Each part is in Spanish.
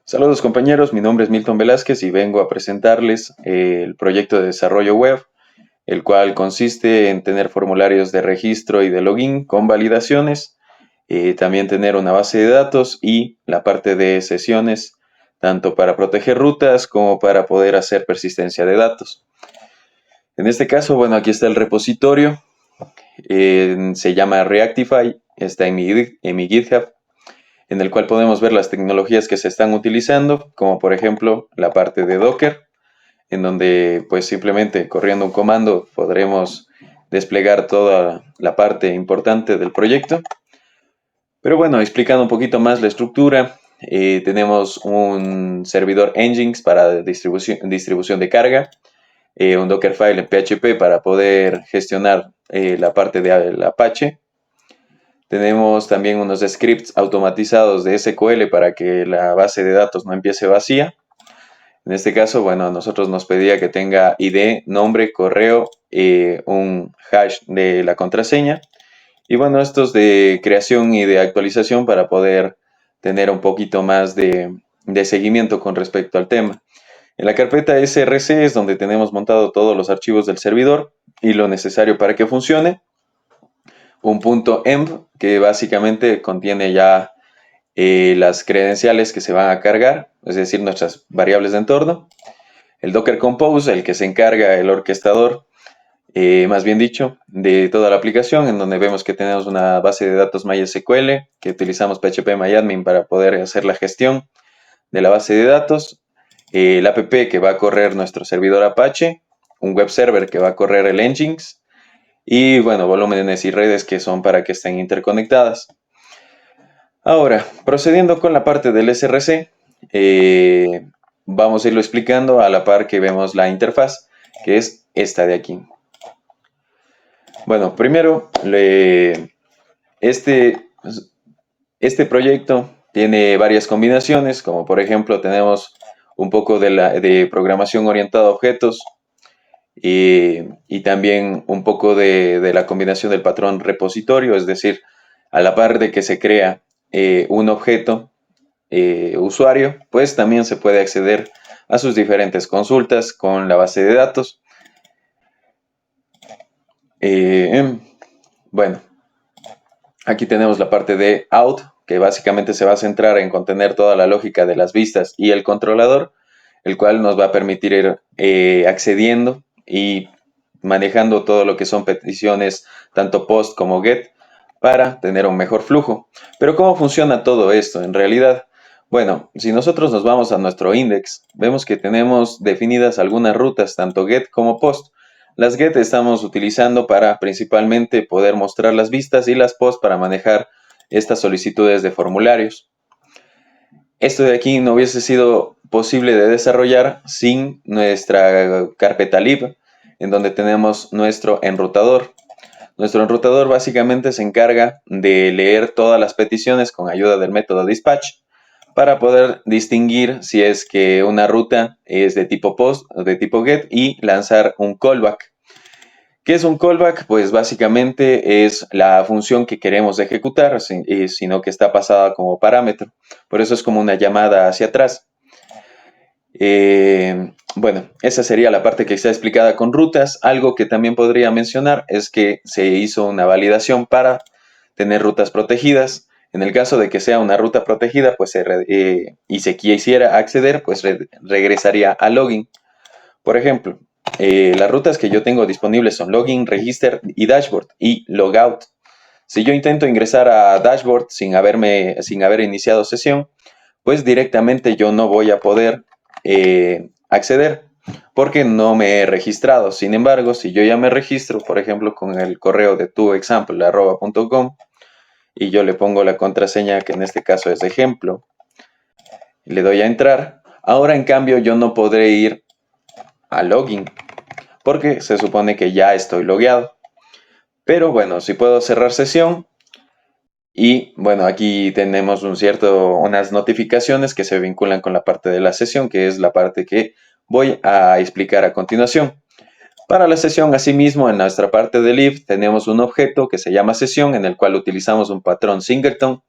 Saludos compañeros, mi nombre es Milton Velázquez y vengo a presentarles el proyecto de desarrollo web, el cual consiste en tener formularios de registro y de login con validaciones, también tener una base de datos y la parte de sesiones, tanto para proteger rutas como para poder hacer persistencia de datos. En este caso, bueno, aquí está el repositorio, se llama Reactify, está en mi GitHub, en el cual podemos ver las tecnologías que se están utilizando, como por ejemplo la parte de Docker, en donde pues simplemente corriendo un comando podremos desplegar toda la parte importante del proyecto. Pero bueno, explicando un poquito más la estructura, tenemos un servidor Nginx para distribución de carga, un Dockerfile en PHP para poder gestionar la parte del Apache. Tenemos también unos scripts automatizados de SQL para que la base de datos no empiece vacía. En este caso, bueno, a nosotros nos pedía que tenga ID, nombre, correo, un hash de la contraseña. Y bueno, estos de creación y de actualización para poder tener un poquito más de seguimiento con respecto al tema. En la carpeta src es donde tenemos montado todos los archivos del servidor y lo necesario para que funcione. Un punto .env que básicamente contiene ya las credenciales que se van a cargar, es decir, nuestras variables de entorno. El Docker Compose, el que se encarga, el orquestador, más bien dicho, de toda la aplicación, en donde vemos que tenemos una base de datos MySQL, que utilizamos PHP-MyAdmin para poder hacer la gestión de la base de datos, el app que va a correr nuestro servidor Apache, un web server que va a correr el Nginx, y bueno, volúmenes y redes que son para que estén interconectadas. Ahora, procediendo con la parte del src, vamos a irlo explicando a la par que vemos la interfaz, que es esta de aquí. Bueno, primero, este proyecto tiene varias combinaciones, como por ejemplo tenemos un poco de programación orientada a objetos y también un poco de la combinación del patrón repositorio, es decir, a la par de que se crea un objeto usuario, pues también se puede acceder a sus diferentes consultas con la base de datos. Bueno, aquí tenemos la parte de out, que básicamente se va a centrar en contener toda la lógica de las vistas y el controlador, el cual nos va a permitir ir accediendo y manejando todo lo que son peticiones, tanto post como get, para tener un mejor flujo. Pero ¿cómo funciona todo esto en realidad? Bueno, si nosotros nos vamos a nuestro index, vemos que tenemos definidas algunas rutas, tanto get como post. Las get estamos utilizando para principalmente poder mostrar las vistas y las post para manejar estas solicitudes de formularios. Esto de aquí no hubiese sido posible de desarrollar sin nuestra carpeta lib, en donde tenemos nuestro enrutador. Nuestro enrutador básicamente se encarga de leer todas las peticiones con ayuda del método dispatch para poder distinguir si es que una ruta es de tipo post o de tipo get y lanzar un callback. ¿Qué es un callback? Pues básicamente es la función que queremos ejecutar, sino que está pasada como parámetro. Por eso es como una llamada hacia atrás. Bueno, esa sería la parte que está explicada con rutas. Algo que también podría mencionar es que se hizo una validación para tener rutas protegidas. En el caso de que sea una ruta protegida pues y se quisiera acceder, pues regresaría a login. Por ejemplo, las rutas que yo tengo disponibles son login, register y dashboard y logout. Si yo intento ingresar a dashboard sin haber iniciado sesión, pues directamente yo no voy a poder acceder porque no me he registrado. Sin embargo, si yo ya me registro, por ejemplo, con el correo de tuexample@com y yo le pongo la contraseña que en este caso es de ejemplo, y le doy a entrar, ahora en cambio yo no podré ir a login porque se supone que ya estoy logueado. Pero bueno, si puedo cerrar sesión y bueno, aquí tenemos unas notificaciones que se vinculan con la parte de la sesión, que es la parte que voy a explicar a continuación. Para la sesión, asimismo, en nuestra parte de live tenemos un objeto que se llama sesión, en el cual utilizamos un patrón singleton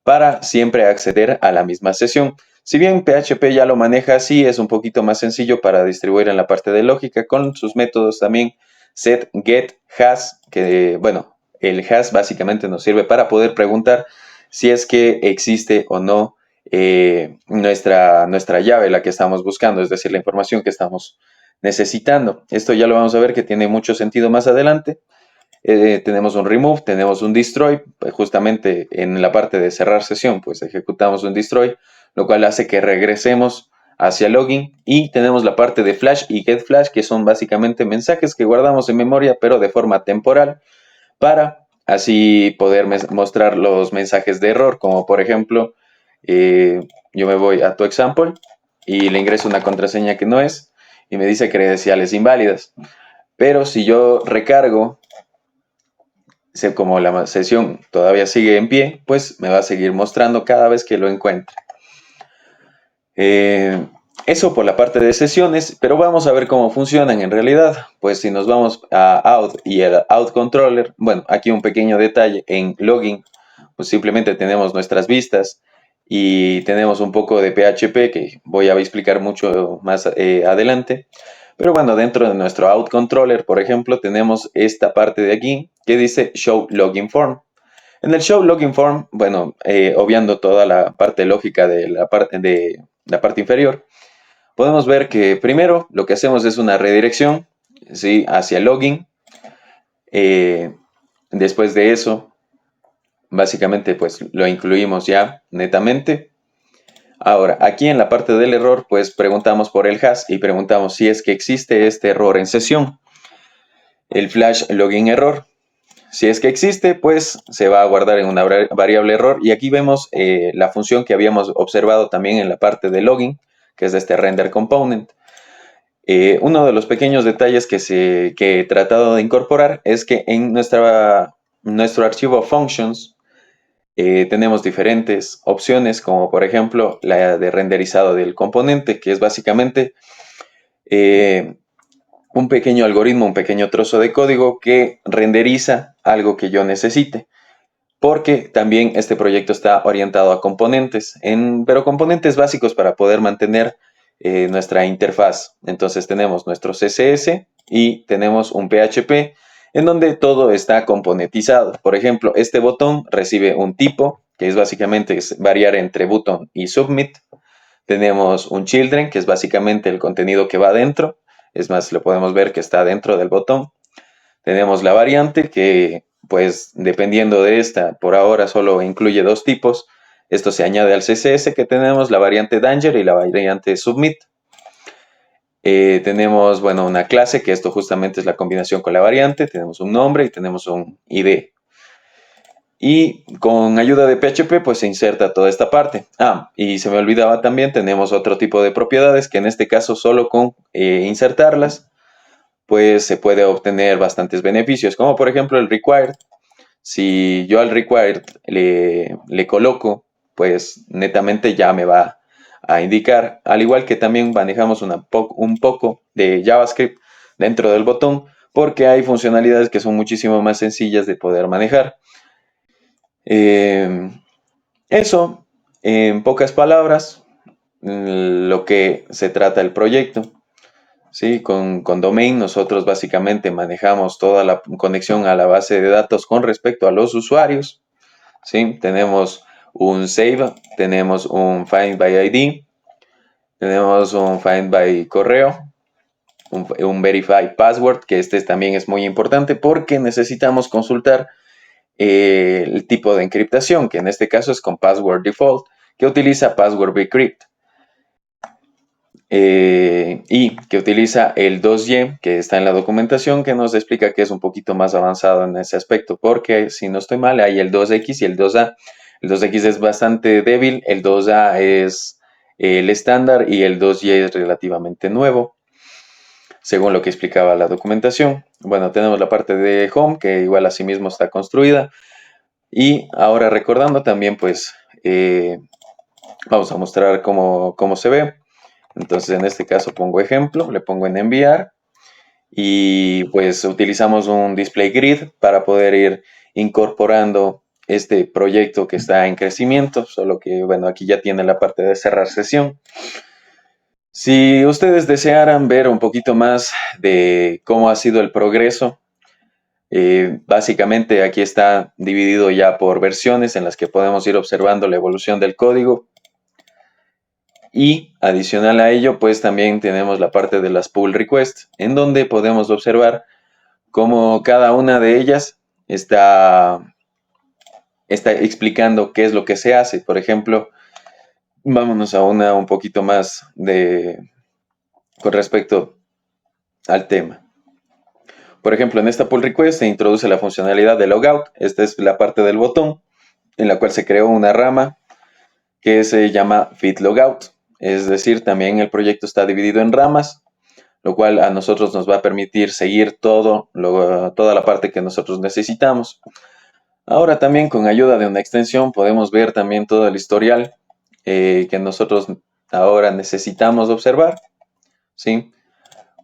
para siempre acceder a la misma sesión. Si bien PHP ya lo maneja así, es un poquito más sencillo para distribuir en la parte de lógica con sus métodos también set, get, has, que bueno, el has básicamente nos sirve para poder preguntar si es que existe o no nuestra llave, la que estamos buscando, es decir, la información que estamos necesitando. Esto ya lo vamos a ver que tiene mucho sentido más adelante. Tenemos un remove, tenemos un destroy, pues justamente en la parte de cerrar sesión, pues ejecutamos un destroy, lo cual hace que regresemos hacia login, y tenemos la parte de flash y get flash, que son básicamente mensajes que guardamos en memoria, pero de forma temporal, para así poder mostrar los mensajes de error, como por ejemplo, yo me voy a tu example y le ingreso una contraseña que no es, y me dice credenciales inválidas. Pero si yo recargo, como la sesión todavía sigue en pie, pues me va a seguir mostrando cada vez que lo encuentre. Eso por la parte de sesiones, pero vamos a ver cómo funcionan en realidad. Pues si nos vamos a out y el out controller, bueno, aquí un pequeño detalle en login, pues simplemente tenemos nuestras vistas y tenemos un poco de PHP que voy a explicar mucho más adelante. Pero bueno, dentro de nuestro out controller, por ejemplo, tenemos esta parte de aquí que dice show login form. En el show login form, bueno, obviando toda la parte lógica de la parte inferior, podemos ver que primero lo que hacemos es una redirección, ¿sí?, hacia login. Después de eso, básicamente pues lo incluimos ya netamente. Ahora, aquí en la parte del error, pues preguntamos por el hash y preguntamos si es que existe este error en sesión, el flash login error. Si es que existe, pues se va a guardar en una variable error, y aquí vemos la función que habíamos observado también en la parte de login, que es de este render component. Uno de los pequeños detalles que he tratado de incorporar es que en nuestro archivo functions tenemos diferentes opciones, como por ejemplo la de renderizado del componente, que es básicamente un pequeño algoritmo, un pequeño trozo de código que renderiza algo que yo necesite. Porque también este proyecto está orientado a componentes, pero componentes básicos para poder mantener nuestra interfaz. Entonces tenemos nuestro CSS y tenemos un PHP en donde todo está componentizado. Por ejemplo, este botón recibe un tipo, que es básicamente variar entre button y submit. Tenemos un children, que es básicamente el contenido que va dentro. Es más, lo podemos ver que está dentro del botón. Tenemos la variante, que pues dependiendo de esta, por ahora solo incluye dos tipos. Esto se añade al CSS, que tenemos la variante danger y la variante submit. Tenemos, bueno, una clase, que esto justamente es la combinación con la variante. Tenemos un nombre y tenemos un ID. Y con ayuda de PHP pues se inserta toda esta parte. Y se me olvidaba también, tenemos otro tipo de propiedades que en este caso solo con insertarlas pues se puede obtener bastantes beneficios, como por ejemplo el required. Si yo al required le coloco, pues netamente ya me va a indicar, al igual que también manejamos un poco de JavaScript dentro del botón, porque hay funcionalidades que son muchísimo más sencillas de poder manejar. Eso, en pocas palabras, lo que se trata el proyecto. Sí, con domain nosotros básicamente manejamos toda la conexión a la base de datos con respecto a los usuarios. ¿Sí? Tenemos un save, tenemos un find by ID, tenemos un find by correo, un verify password, que este también es muy importante porque necesitamos consultar el tipo de encriptación, que en este caso es con password default, que utiliza password decrypt. Y que utiliza el 2Y, que está en la documentación, que nos explica que es un poquito más avanzado en ese aspecto, porque si no estoy mal, hay el 2X y el 2A. El 2X es bastante débil, el 2A es el estándar y el 2Y es relativamente nuevo, según lo que explicaba la documentación. Bueno, tenemos la parte de home, que igual asimismo está construida. Y ahora recordando también, pues, vamos a mostrar cómo se ve. Entonces en este caso pongo ejemplo, le pongo en enviar y pues utilizamos un display grid para poder ir incorporando este proyecto que está en crecimiento, solo que bueno, aquí ya tiene la parte de cerrar sesión. Si ustedes desearan ver un poquito más de cómo ha sido el progreso, básicamente aquí está dividido ya por versiones en las que podemos ir observando la evolución del código. Y adicional a ello, pues también tenemos la parte de las pull requests, en donde podemos observar cómo cada una de ellas está explicando qué es lo que se hace. Por ejemplo, vámonos a una un poquito más con respecto al tema. Por ejemplo, en esta pull request se introduce la funcionalidad de logout. Esta es la parte del botón en la cual se creó una rama que se llama fit logout. Es decir, también el proyecto está dividido en ramas, lo cual a nosotros nos va a permitir seguir toda la parte que nosotros necesitamos. Ahora también con ayuda de una extensión podemos ver también todo el historial que nosotros ahora necesitamos observar, ¿sí?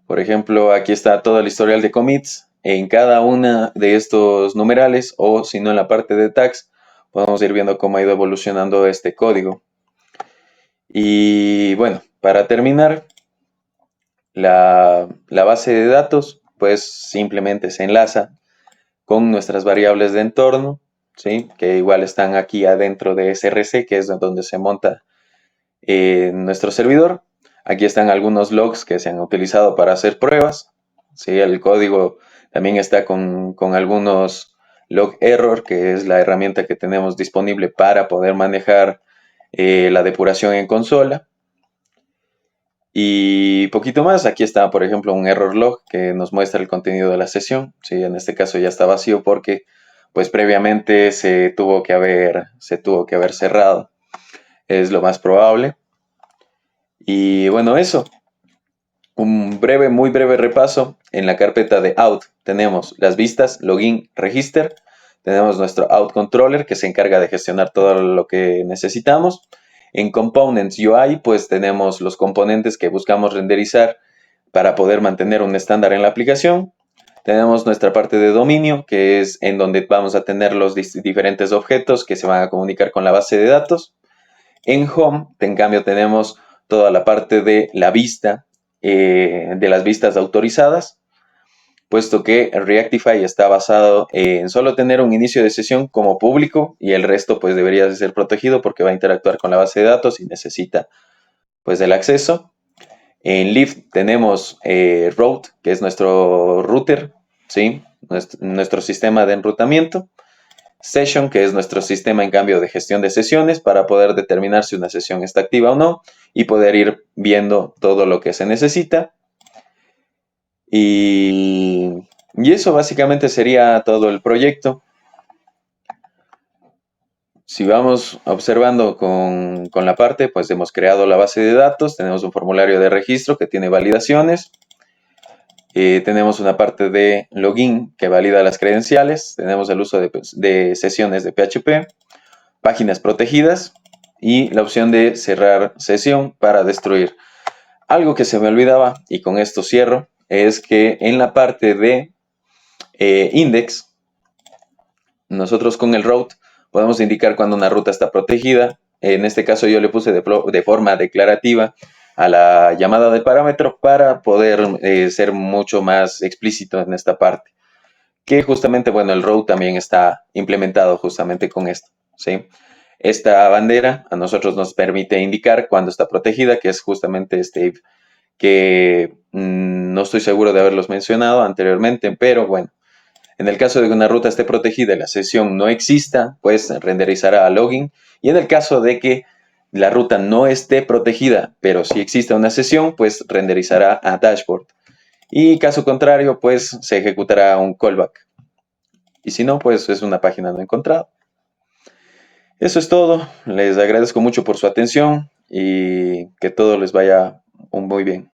Por ejemplo, aquí está todo el historial de commits en cada una de estos numerales, o si no en la parte de tags, podemos ir viendo cómo ha ido evolucionando este código. Y bueno, para terminar, la base de datos pues simplemente se enlaza con nuestras variables de entorno, ¿sí? Que igual están aquí adentro de SRC, que es donde se monta nuestro servidor. Aquí están algunos logs que se han utilizado para hacer pruebas, ¿sí? El código también está con algunos log error, que es la herramienta que tenemos disponible para poder manejar la depuración en consola. Y poquito más, aquí está, por ejemplo, un error log que nos muestra el contenido de la sesión. Sí, en este caso ya está vacío porque pues previamente se tuvo que haber cerrado. Es lo más probable. Y bueno, eso. Un muy breve repaso. En la carpeta de out tenemos las vistas, login, register. Tenemos nuestro out controller que se encarga de gestionar todo lo que necesitamos. En Components UI, pues tenemos los componentes que buscamos renderizar para poder mantener un estándar en la aplicación. Tenemos nuestra parte de dominio, que es en donde vamos a tener los diferentes objetos que se van a comunicar con la base de datos. En Home, en cambio, tenemos toda la parte de la vista, de las vistas autorizadas, puesto que Reactify está basado en solo tener un inicio de sesión como público y el resto pues debería de ser protegido porque va a interactuar con la base de datos y necesita pues el acceso. En Lyft tenemos Route, que es nuestro router, ¿sí? Nuestro sistema de enrutamiento. Session, que es nuestro sistema en cambio de gestión de sesiones para poder determinar si una sesión está activa o no y poder ir viendo todo lo que se necesita. Y eso básicamente sería todo el proyecto. Si vamos observando con la parte, pues hemos creado la base de datos, tenemos un formulario de registro que tiene validaciones, tenemos una parte de login que valida las credenciales, tenemos el uso de sesiones de PHP, páginas protegidas y la opción de cerrar sesión para destruir. Algo que se me olvidaba, y con esto cierro, es que en la parte de index, nosotros con el route podemos indicar cuando una ruta está protegida. En este caso yo le puse de forma declarativa a la llamada de parámetro para poder ser mucho más explícito en esta parte. Que justamente, bueno, el route también está implementado justamente con esto, ¿sí? Esta bandera a nosotros nos permite indicar cuando está protegida, que es justamente este if, que no estoy seguro de haberlos mencionado anteriormente, pero bueno, en el caso de que una ruta esté protegida y la sesión no exista, pues renderizará a login. Y en el caso de que la ruta no esté protegida, pero sí exista una sesión, pues renderizará a dashboard. Y caso contrario, pues se ejecutará un callback. Y si no, pues es una página no encontrada. Eso es todo. Les agradezco mucho por su atención y que todo les vaya muy bien.